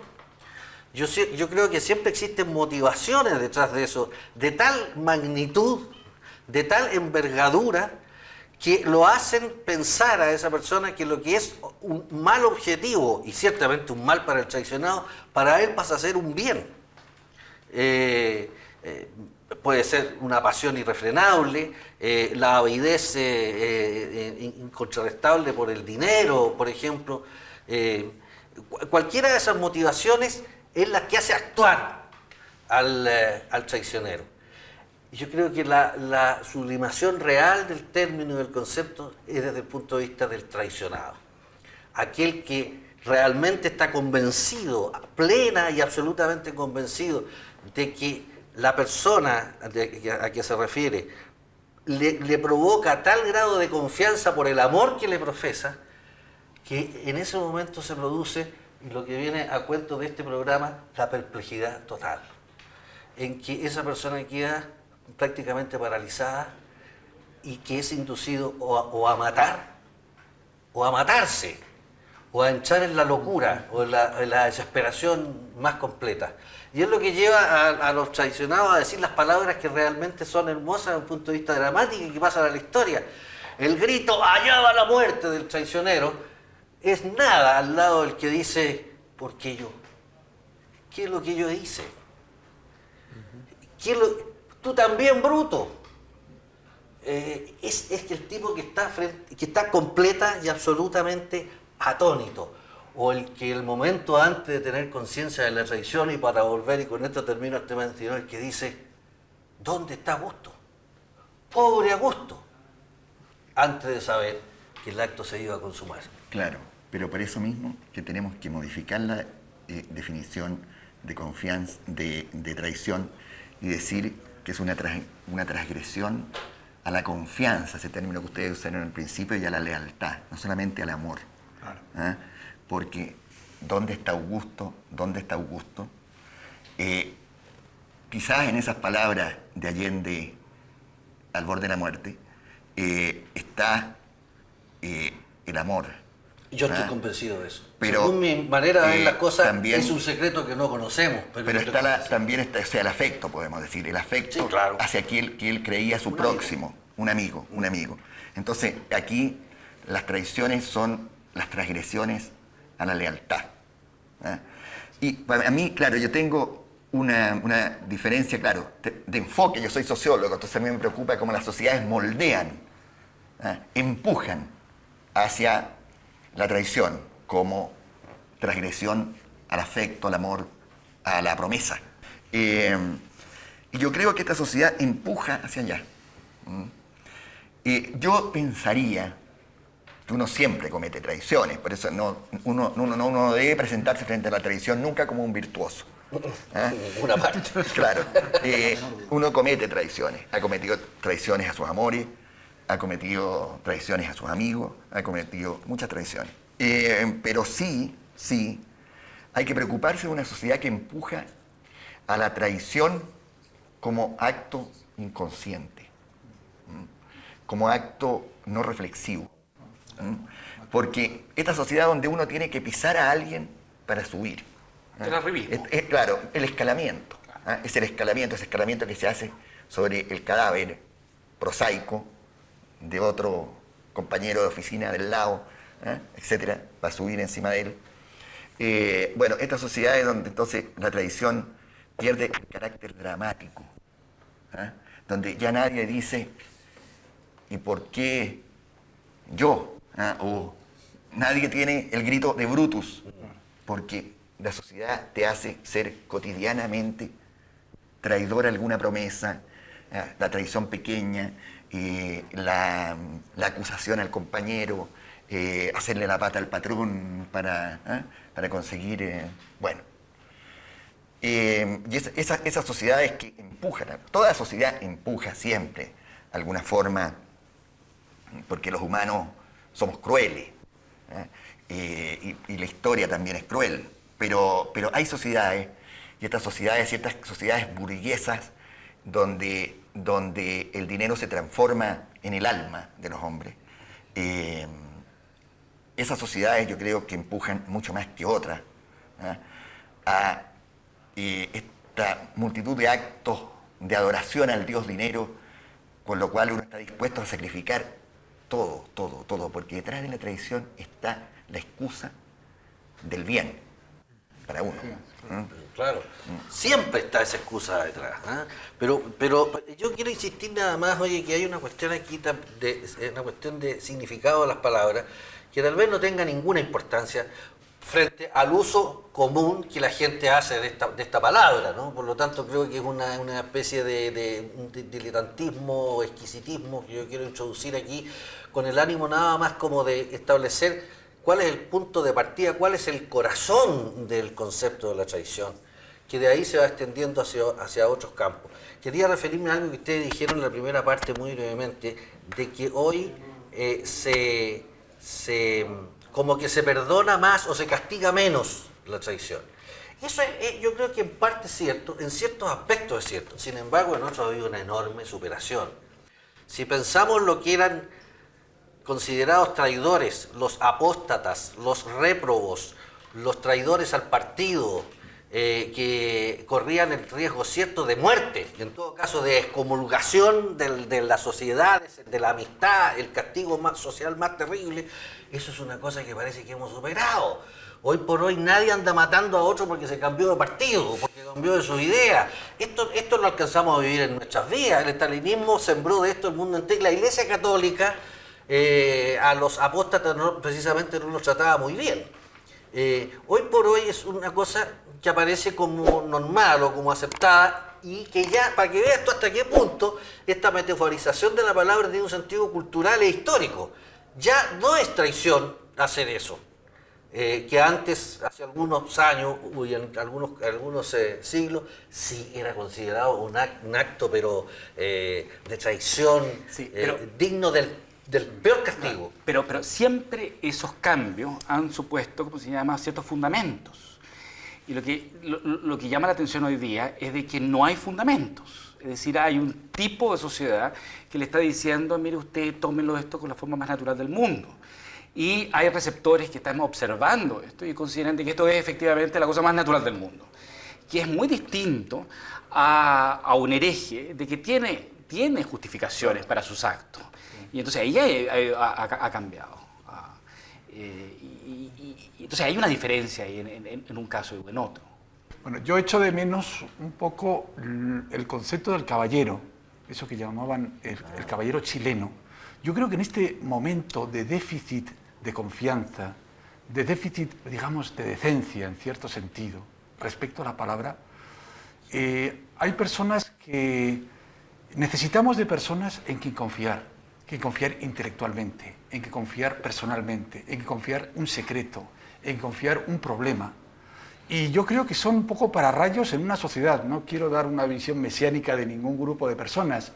Yo creo que siempre existen motivaciones detrás de eso, de tal magnitud, de tal envergadura, que lo hacen pensar a esa persona que lo que es un mal objetivo, y ciertamente un mal para el traicionado, para él pasa a ser un bien. puede ser una pasión irrefrenable, la avidez incontrarrestable por el dinero, por ejemplo. Cualquiera de esas motivaciones es la que hace actuar al traicionero. Y yo creo que la sublimación real del término y del concepto es desde el punto de vista del traicionado. Aquel que realmente está convencido, plena y absolutamente convencido de que la persona a que se refiere le provoca tal grado de confianza por el amor que le profesa, que en ese momento se produce, y lo que viene a cuento de este programa, la perplejidad total, en que esa persona queda prácticamente paralizada y que es inducido o a matar, o a matarse, o a entrar en la locura o en la desesperación más completa. Y es lo que lleva a los traicionados a decir las palabras que realmente son hermosas desde un punto de vista dramático y que pasan a la historia. El grito "allá va la muerte" del traicionero es nada al lado del que dice "¿por qué yo? ¿Qué es lo que yo hice? Tú también, bruto". Es que el tipo que está completa y absolutamente atónito, o el que el momento antes de tener conciencia de la traición, y para volver, y con esto termino el tema anterior, el que dice "¿dónde está Augusto? Pobre Augusto", antes de saber que el acto se iba a consumar. Claro, pero por eso mismo que tenemos que modificar la definición de confianza, de traición, y decir que es una transgresión a la confianza, ese término que ustedes usaron al principio, y a la lealtad, no solamente al amor. Claro. ¿Ah? Porque ¿dónde está Augusto? ¿Dónde está Augusto? Quizás en esas palabras de Allende al borde de la muerte está el amor. Yo estoy convencido de eso. Pero, según mi manera de ver las cosas, también, es un secreto que no conocemos. Pero también está, o sea, el afecto, podemos decir, el afecto, sí, claro, hacia aquel que él creía su próximo, un amigo. Entonces, aquí las traiciones son las transgresiones a la lealtad. ¿Eh? Y para mí, claro, yo tengo una diferencia, claro, de enfoque. Yo soy sociólogo, entonces a mí me preocupa cómo las sociedades moldean, empujan hacia la traición como transgresión al afecto, al amor, a la promesa. Y yo creo que esta sociedad empuja hacia allá. Yo pensaría que uno siempre comete traiciones, por eso uno no debe presentarse frente a la traición nunca como un virtuoso. Una parte. Claro. Uno comete traiciones. Ha cometido traiciones a sus amores, ha cometido traiciones a sus amigos, ha cometido muchas traiciones. Pero sí, hay que preocuparse de una sociedad que empuja a la traición como acto inconsciente, como acto no reflexivo. Porque esta sociedad donde uno tiene que pisar a alguien para subir. El arribismo. Claro, el escalamiento. Es el escalamiento, ese escalamiento que se hace sobre el cadáver prosaico de otro compañero de oficina del lado, etcétera, para subir encima de él. Bueno, esta sociedad es donde entonces la traición pierde el carácter dramático, donde ya nadie dice ¿y por qué yo? O nadie tiene el grito de Brutus, porque la sociedad te hace ser cotidianamente traidor a alguna promesa, la traición pequeña, la acusación al compañero, hacerle la pata al patrón para conseguir, bueno. Y esas sociedades que empujan, toda sociedad empuja siempre, de alguna forma, porque los humanos somos crueles, y la historia también es cruel, pero hay sociedades, y estas sociedades, ciertas sociedades burguesas, donde el dinero se transforma en el alma de los hombres. Esas sociedades yo creo que empujan mucho más que otras a esta multitud de actos de adoración al dios dinero, con lo cual uno está dispuesto a sacrificar todo, porque detrás de la traición está la excusa del bien. para uno. Claro, siempre está esa excusa detrás. ¿Ah? Pero yo quiero insistir nada más, oye, que hay una cuestión aquí, una cuestión de significado de las palabras, que tal vez no tenga ninguna importancia frente al uso común que la gente hace de esta palabra, ¿no? Por lo tanto, creo que es una especie de diletantismo o exquisitismo que yo quiero introducir aquí, con el ánimo nada más como de establecer cuál es el punto de partida, cuál es el corazón del concepto de la traición, que de ahí se va extendiendo hacia otros campos. Quería referirme a algo que ustedes dijeron en la primera parte muy brevemente, de que hoy como que se perdona más o se castiga menos la traición. Eso yo creo que en parte es cierto, en ciertos aspectos es cierto, sin embargo en otros ha habido una enorme superación. Si pensamos lo que eran considerados traidores, los apóstatas, los réprobos, los traidores al partido, que corrían el riesgo cierto de muerte, en todo caso de excomulgación de la sociedad, de la amistad, el castigo social más terrible, eso es una cosa que parece que hemos superado. Hoy por hoy nadie anda matando a otro porque se cambió de partido, porque cambió de sus ideas. Esto lo alcanzamos a vivir en nuestras vidas. El estalinismo sembró de esto el mundo entero. La Iglesia Católica a los apóstatas precisamente no los trataba muy bien. Hoy por hoy es una cosa que aparece como normal o como aceptada, y que ya, para que veas esto hasta qué punto, esta metaforización de la palabra tiene un sentido cultural e histórico. Ya no es traición hacer eso, que antes, hace algunos años, en algunos siglos, sí era considerado un acto pero de traición, sí, digno del peor castigo. Pero siempre esos cambios han supuesto, como se llama, ciertos fundamentos. Y lo que llama la atención hoy día es de que no hay fundamentos. Es decir, hay un tipo de sociedad que le está diciendo, mire usted, tómelo esto con la forma más natural del mundo. Y hay receptores que están observando esto y consideran que esto es efectivamente la cosa más natural del mundo. Que es muy distinto a un hereje de que tiene justificaciones para sus actos. Y entonces ahí ha cambiado. Y entonces hay una diferencia ahí en un caso y en otro. Bueno, yo echo de menos un poco el concepto del caballero, eso que llamaban el caballero chileno. Yo creo que en este momento de déficit de confianza, de déficit, digamos, de decencia en cierto sentido, respecto a la palabra, hay personas que necesitamos de personas en quien confiar intelectualmente, en que confiar personalmente, en que confiar un secreto, en confiar un problema. Y yo creo que son un poco pararrayos en una sociedad. No quiero dar una visión mesiánica de ningún grupo de personas,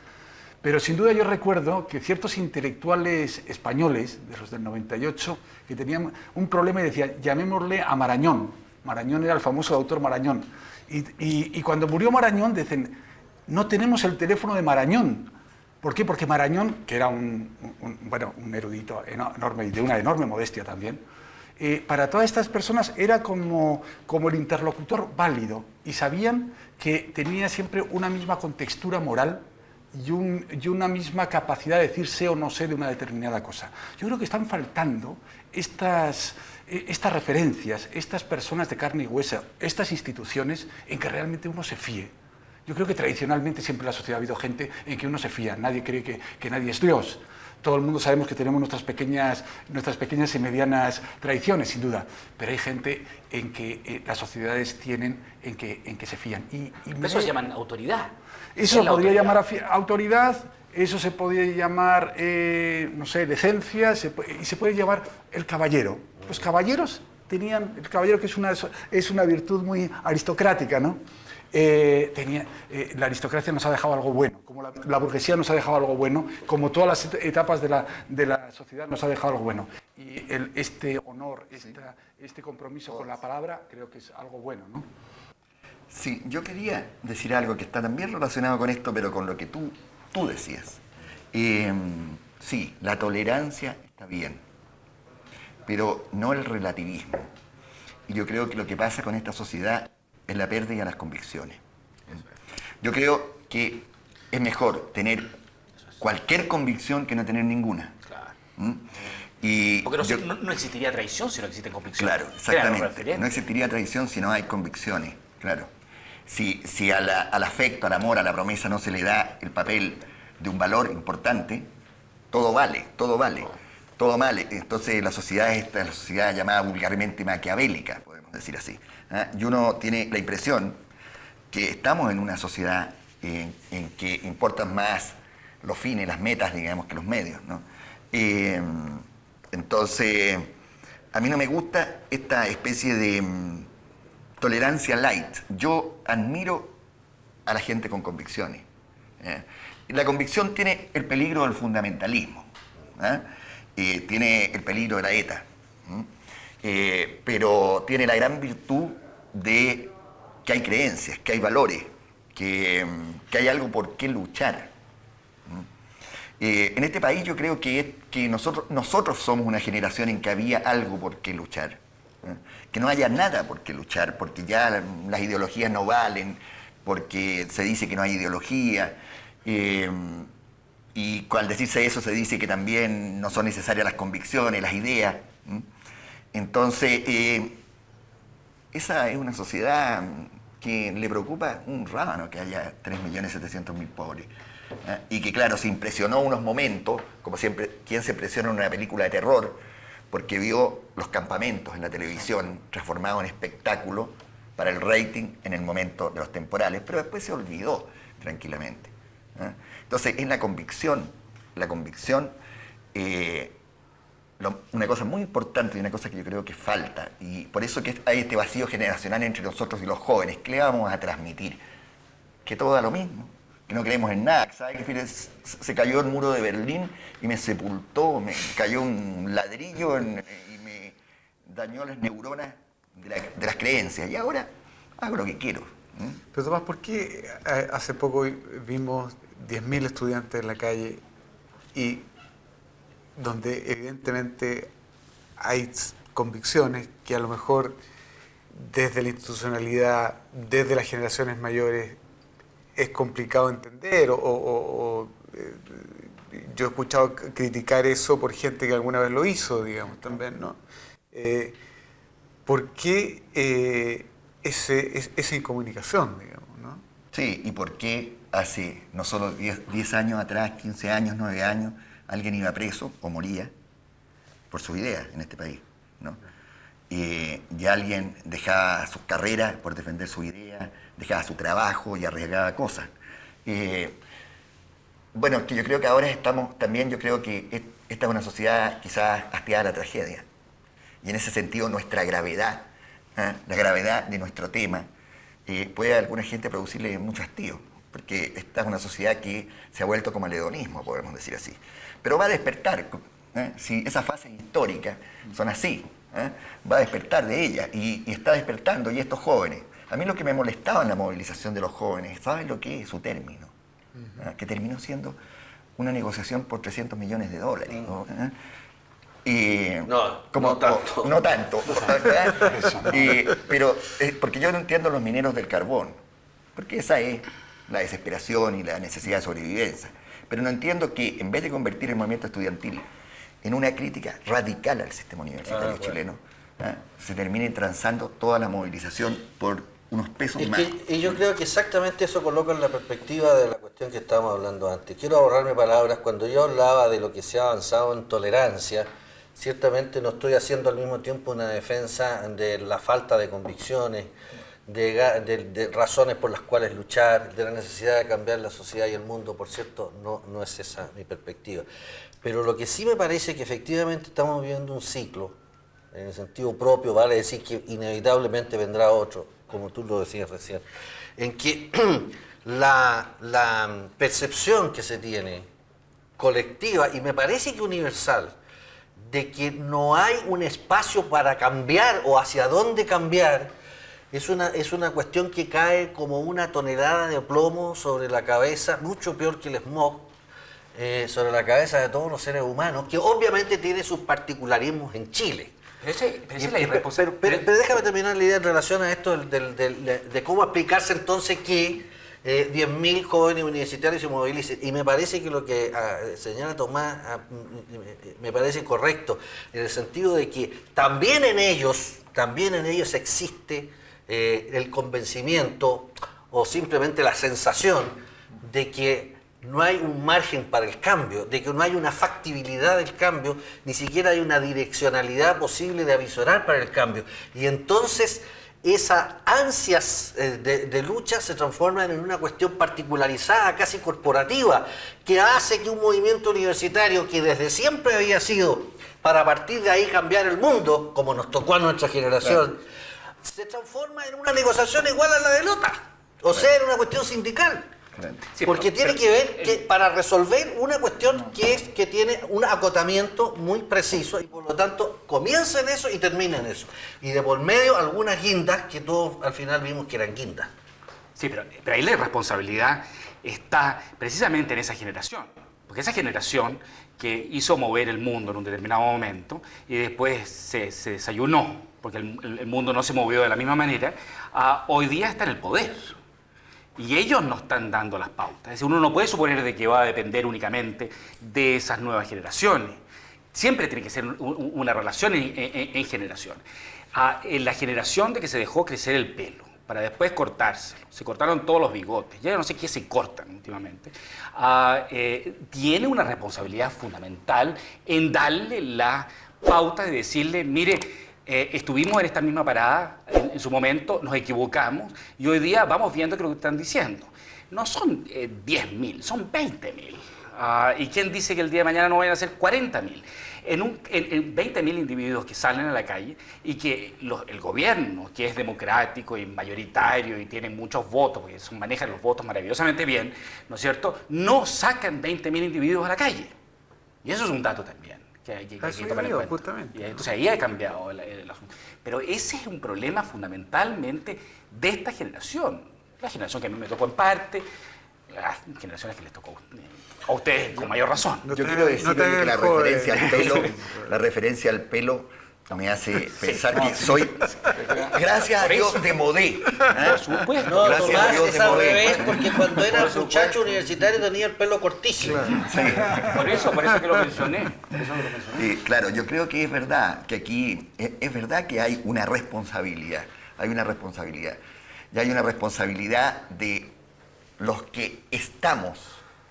pero sin duda yo recuerdo que ciertos intelectuales españoles, de los del 98, que tenían un problema y decían, llamémosle a Marañón. Marañón era el famoso autor Marañón. Y cuando murió Marañón, dicen, no tenemos el teléfono de Marañón. ¿Por qué? Porque Marañón, que era un erudito enorme y de una enorme modestia también, para todas estas personas era como el interlocutor válido, y sabían que tenía siempre una misma contextura moral y una misma capacidad de decir sé o no sé de una determinada cosa. Yo creo que están faltando estas referencias, estas personas de carne y hueso, estas instituciones en que realmente uno se fíe. Yo creo que tradicionalmente siempre en la sociedad ha habido gente en que uno se fía, nadie cree que nadie es Dios. Todo el mundo sabemos que tenemos nuestras pequeñas y medianas tradiciones, sin duda, pero hay gente en que las sociedades tienen en que se fían. Eso se llama autoridad. Eso se podría llamar autoridad, eso se podría llamar, no sé, decencia, y se puede llamar el caballero. Los caballeros tenían, el caballero que es una virtud muy aristocrática, ¿no? La aristocracia nos ha dejado algo bueno, como la burguesía nos ha dejado algo bueno, como todas las etapas de la sociedad nos ha dejado algo bueno. Y este honor, este compromiso con la palabra, creo que es algo bueno, ¿no? Sí, yo quería decir algo que está también relacionado con esto, pero con lo que tú decías. Sí, la tolerancia está bien, pero no el relativismo. Y yo creo que lo que pasa con esta sociedad es la pérdida de las convicciones. Yo creo que es mejor tener cualquier convicción que no tener ninguna. Y Porque yo- no existiría traición si no existen convicciones. Claro, Era lo exactamente. referente. No existiría traición si no hay convicciones, claro. Si al afecto, al amor, a la promesa no se le da el papel de un valor importante, todo vale, todo vale, todo vale. Entonces la sociedad es la sociedad llamada vulgarmente maquiavélica, podemos decir así. ¿Ah? Y uno tiene la impresión que estamos en una sociedad en que importan más los fines, las metas, digamos, que los medios, ¿no? Entonces, a mí no me gusta esta especie de tolerancia light. Yo admiro a la gente con convicciones. La convicción tiene el peligro del fundamentalismo, tiene el peligro de la ETA, pero tiene la gran virtud de que hay creencias, que hay valores, que hay algo por qué luchar. En este país yo creo que nosotros somos una generación en que había algo por qué luchar. Que no haya nada por qué luchar, porque ya las ideologías no valen, porque se dice que no hay ideología, y al decirse eso se dice que también no son necesarias las convicciones, las ideas. Entonces, esa es una sociedad que le preocupa un rábano que haya 3.700.000 pobres. Y que claro, se impresionó unos momentos, como siempre, quien se impresiona en una película de terror, porque vio los campamentos en la televisión transformados en espectáculo para el rating en el momento de los temporales, pero después se olvidó tranquilamente. Entonces es la convicción, una cosa muy importante y una cosa que yo creo que falta, y por eso que hay este vacío generacional entre nosotros y los jóvenes. ¿Qué le vamos a transmitir? Que todo da lo mismo, que no creemos en nada. ¿Sabes qué? Se cayó el muro de Berlín y me sepultó, me cayó un ladrillo y me dañó las neuronas de las creencias, y ahora hago lo que quiero. Pero Tomás, ¿por qué hace poco vimos 10.000 estudiantes en la calle y donde evidentemente hay convicciones que a lo mejor desde la institucionalidad, desde las generaciones mayores, es complicado entender yo he escuchado criticar eso por gente que alguna vez lo hizo, digamos, también, ¿no? ¿Por qué esa incomunicación, digamos, ¿no? Sí, y por qué hace no solo 10 años atrás, 15 años, 9 años, alguien iba preso o moría por sus ideas en este país, ¿no? Y alguien dejaba sus carreras por defender su idea, dejaba su trabajo y arriesgaba cosas. Bueno, que yo creo que ahora estamos también, yo creo que esta es una sociedad quizás hastiada de la tragedia. Y en ese sentido nuestra gravedad, la gravedad de nuestro tema, puede a alguna gente producirle mucho hastío, porque esta es una sociedad que se ha vuelto como el hedonismo, podemos decir así. Pero va a despertar, si esas fases históricas son así, va a despertar de ellas, y está despertando, y estos jóvenes. A mí lo que me molestaba en la movilización de los jóvenes, ¿saben lo que es su término? Que terminó siendo una negociación por $300 millones, ¿no? No tanto. No tanto. Pero porque yo no entiendo los mineros del carbón, porque esa es la desesperación y la necesidad de sobrevivencia. Pero no entiendo que en vez de convertir el movimiento estudiantil en una crítica radical al sistema universitario chileno, se termine transando toda la movilización por unos pesos más. Y yo creo que exactamente eso coloca en la perspectiva de la cuestión que estábamos hablando antes. Quiero ahorrarme palabras. Cuando yo hablaba de lo que se ha avanzado en tolerancia, ciertamente no estoy haciendo al mismo tiempo una defensa de la falta de convicciones, de razones por las cuales luchar, de la necesidad de cambiar la sociedad y el mundo. Por cierto, no es esa mi perspectiva. Pero lo que sí me parece que efectivamente estamos viviendo un ciclo, en el sentido propio, vale decir que inevitablemente vendrá otro, como tú lo decías recién, en que la percepción que se tiene colectiva, y me parece que universal, de que no hay un espacio para cambiar o hacia dónde cambiar, es una cuestión que cae como una tonelada de plomo sobre la cabeza, mucho peor que el smog, sobre la cabeza de todos los seres humanos, que obviamente tiene sus particularismos en Chile. Pero déjame terminar la idea en relación a esto de cómo explicarse entonces que 10.000 jóvenes universitarios se movilicen. Y me parece que lo que señala Tomás me parece correcto, en el sentido de que también en ellos existe el convencimiento o simplemente la sensación de que no hay un margen para el cambio, de que no hay una factibilidad del cambio, ni siquiera hay una direccionalidad posible de avisorar para el cambio. Y entonces esas ansias de lucha se transforman en una cuestión particularizada, casi corporativa, que hace que un movimiento universitario que desde siempre había sido para partir de ahí cambiar el mundo, como nos tocó a nuestra generación, se transforma en una negociación igual a la de Lota. O sea, en una cuestión sindical. Sí, Porque tiene que ver que para resolver una cuestión que tiene un acotamiento muy preciso y por lo tanto comienza en eso y termina en eso. Y de por medio algunas guindas que todos al final vimos que eran guindas. Sí, pero ahí la responsabilidad está precisamente en esa generación. Porque esa generación que hizo mover el mundo en un determinado momento y después se desayunó, porque el mundo no se movió de la misma manera, hoy día está en el poder. Y ellos nos están dando las pautas. Es decir, uno no puede suponer de que va a depender únicamente de esas nuevas generaciones. Siempre tiene que ser una relación en generaciones. En la generación de que se dejó crecer el pelo para después cortárselo, se cortaron todos los bigotes, ya no sé qué se cortan últimamente, tiene una responsabilidad fundamental en darle la pauta de decirle, mire, estuvimos en esta misma parada en su momento, nos equivocamos y hoy día vamos viendo que lo que están diciendo no son 10.000, son 20.000. ¿Y quién dice que el día de mañana no vayan a ser 40.000? En 20.000 individuos que salen a la calle y que el gobierno, que es democrático y mayoritario y tiene muchos votos, porque manejan los votos maravillosamente bien, ¿no es cierto?, no sacan 20.000 individuos a la calle. Y eso es un dato también que hay que tomar en cuenta. Justamente. Y entonces ahí ha cambiado el asunto. Pero ese es un problema fundamentalmente de esta generación. La generación que a mí me tocó en parte, las generaciones que les tocó a ustedes con mayor razón. Yo quiero decir que la referencia al pelo me hace pensar que soy, gracias a Dios, de modé. Por supuesto. No, Gracias a Tomás, Dios es de al modé. revés, porque cuando era muchacho universitario tenía el pelo cortísimo. Por eso que lo mencioné. Claro, yo creo que es verdad que aquí, es verdad que hay una responsabilidad, y hay una responsabilidad de los que estamos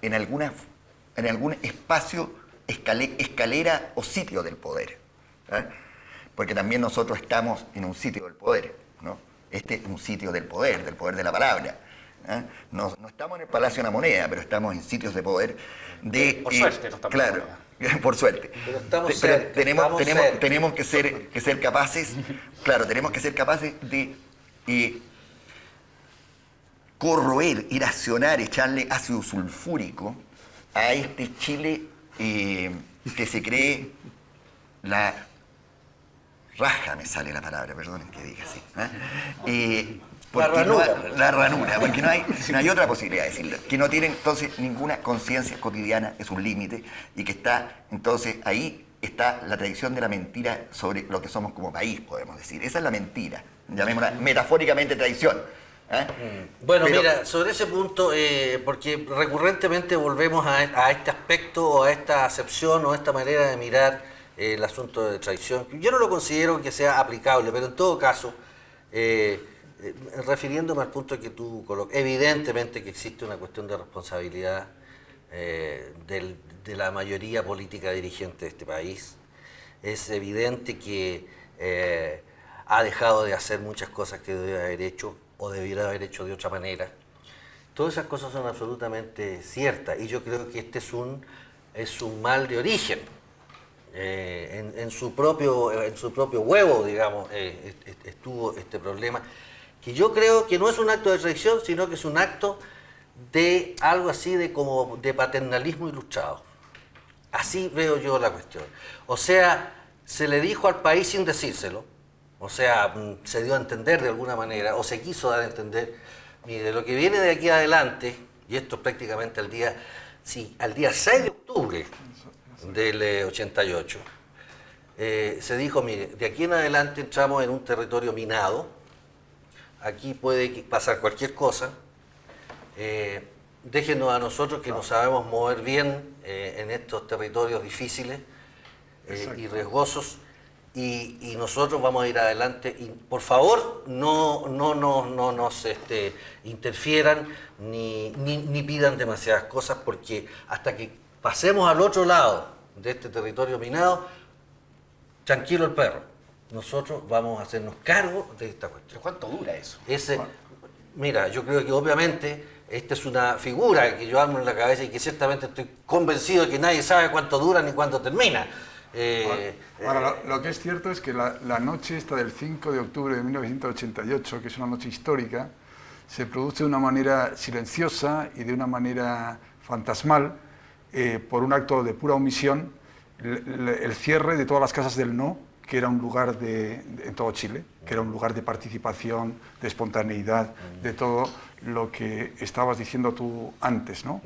en algún espacio, escalera o sitio del poder. Porque también nosotros estamos en un sitio del poder, ¿no? Este es un sitio del poder de la palabra. No estamos en el Palacio de la Moneda, pero estamos en sitios de poder. Por suerte no estamos claro, por suerte. Pero estamos cerca, tenemos que ser capaces, claro, tenemos que ser capaces de corroer, irracionar, echarle ácido sulfúrico a este Chile que se cree la raja, me sale la palabra, perdonen que diga así. La ranura, porque no hay otra posibilidad de decirlo. Que no tienen entonces ninguna conciencia cotidiana de sus límites y que está, entonces ahí está la tradición de la mentira sobre lo que somos como país, podemos decir. Esa es la mentira, llamémosla metafóricamente tradición. Bueno, mira, sobre ese punto, porque recurrentemente volvemos a este aspecto o a esta acepción o a esta manera de mirar el asunto de traición. Yo no lo considero que sea aplicable, pero en todo caso, refiriéndome al punto que tú colocas, evidentemente que existe una cuestión de responsabilidad de la mayoría política dirigente de este país. Es evidente que ha dejado de hacer muchas cosas que debe haber hecho o debiera haber hecho de otra manera. Todas esas cosas son absolutamente ciertas y yo creo que este es un mal de origen. En su propio huevo, digamos, estuvo este problema, que yo creo que no es un acto de traición, sino que es un acto de algo así como de paternalismo ilustrado. Así veo yo la cuestión. O sea, se le dijo al país sin decírselo, o sea, se dio a entender de alguna manera, o se quiso dar a entender, mire, lo que viene de aquí adelante, y esto es prácticamente al día 6 de octubre del 88, se dijo, mire, de aquí en adelante entramos en un territorio minado, aquí puede pasar cualquier cosa, Déjenos a nosotros que nos sabemos mover bien en estos territorios difíciles y riesgosos, y nosotros vamos a ir adelante. Y por favor, no nos interfieran ni pidan demasiadas cosas, porque hasta que pasemos al otro lado de este territorio minado, tranquilo el perro. Nosotros vamos a hacernos cargo de esta cuestión. ¿Pero cuánto dura eso? Mira, yo creo que obviamente esta es una figura que yo armo en la cabeza y que ciertamente estoy convencido de que nadie sabe cuánto dura ni cuánto termina. Ahora, lo que es cierto es que la noche esta del 5 de octubre de 1988, que es una noche histórica, se produce de una manera silenciosa y de una manera fantasmal, por un acto de pura omisión, el cierre de todas las casas del no, que era un lugar en todo Chile, que era un lugar de participación, de espontaneidad, de todo lo que estabas diciendo tú antes, ¿no?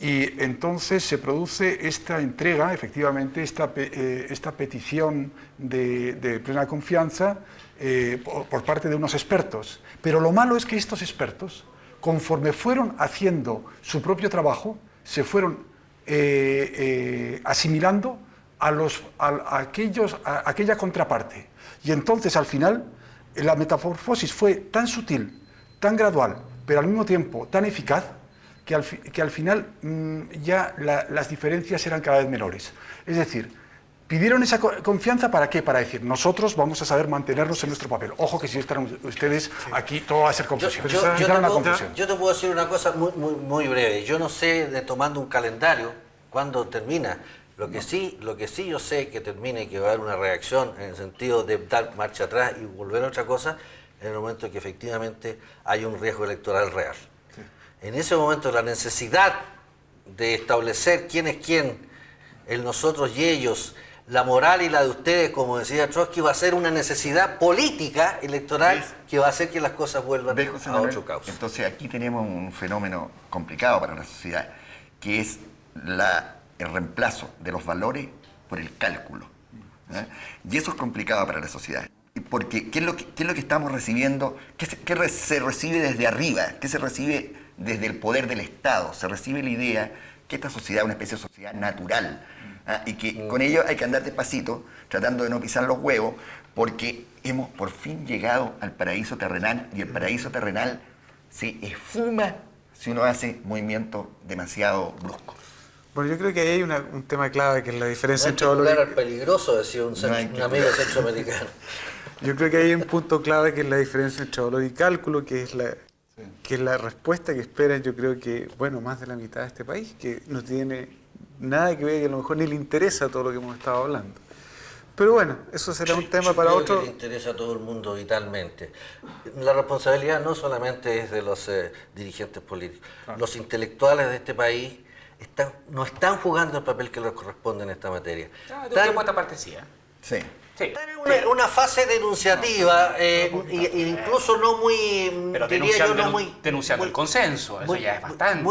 Y entonces se produce esta entrega, efectivamente, esta petición de plena confianza por parte de unos expertos. Pero lo malo es que estos expertos, conforme fueron haciendo su propio trabajo, se fueron asimilando a aquella contraparte. Y entonces, al final, la metamorfosis fue tan sutil, tan gradual, pero al mismo tiempo tan eficaz, que al final ya las diferencias eran cada vez menores. Es decir, pidieron esa confianza ¿para qué? Para decir, nosotros vamos a saber mantenernos en nuestro papel. Ojo que si están ustedes aquí, todo va a ser confusión. Yo te puedo decir una cosa muy breve. Yo no sé, tomando un calendario, cuándo termina. Lo que sí yo sé que termina y que va a haber una reacción en el sentido de dar marcha atrás y volver a otra cosa, en el momento que efectivamente hay un riesgo electoral real. Sí. En ese momento la necesidad de establecer quién es quién, el nosotros y ellos, la moral y la de ustedes, como decía Trotsky, va a ser una necesidad política electoral que va a hacer que las cosas vuelvan a otro cauce. Entonces aquí tenemos un fenómeno complicado para la sociedad, que es el reemplazo de los valores por el cálculo. Y eso es complicado para la sociedad. Porque ¿qué es lo que estamos recibiendo? ¿Qué se recibe desde arriba? ¿Qué se recibe desde el poder del Estado? Se recibe la idea que esta sociedad es una especie de sociedad natural, y que con ello hay que andar despacito, tratando de no pisar los huevos, porque hemos por fin llegado al paraíso terrenal, y el paraíso terrenal se esfuma si uno hace movimientos demasiado bruscos. Bueno, yo creo que ahí hay un tema clave, que es la diferencia entre valor valor y... peligroso, decía un amigo sexoamericano. Yo creo que hay un punto clave, que es la diferencia entre valor y cálculo, que es la respuesta que esperan, yo creo que, bueno, más de la mitad de este país, que no tiene nada que ver, y a lo mejor ni le interesa todo lo que hemos estado hablando. Pero bueno, eso será un tema para otro. Que le interesa a todo el mundo vitalmente. La responsabilidad no solamente es de los dirigentes políticos. Claro. Los intelectuales de este país no están jugando el papel que les corresponde en esta materia. Están esta parte sí, ¿eh? Sí. Sí. Están en una fase denunciativa, incluso no muy... Pero denunciando el consenso, eso ya es bastante.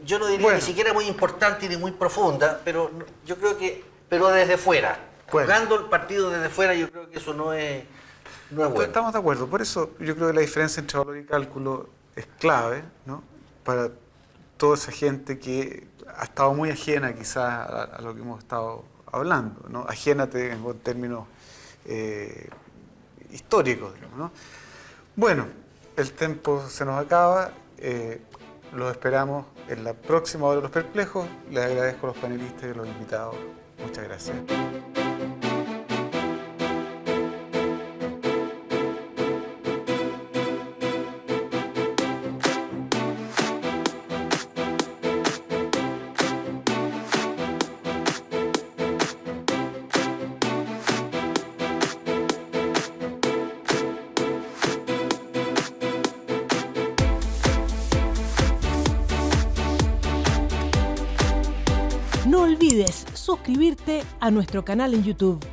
Yo no diría ni siquiera muy importante ni muy profunda, pero yo creo que... Pero desde fuera. Jugando el partido desde fuera, yo creo que eso no es bueno. Estamos de acuerdo. Por eso yo creo que la diferencia entre valor y cálculo es clave, ¿no? Para toda esa gente que ha estado muy ajena quizás a lo que hemos estado hablando, ¿no? Ajena en términos históricos, digamos, ¿no? Bueno, el tiempo se nos acaba. Los esperamos en la próxima Hora de los Perplejos. Les agradezco a los panelistas y a los invitados. Muchas gracias. No olvides suscribirte a nuestro canal en YouTube.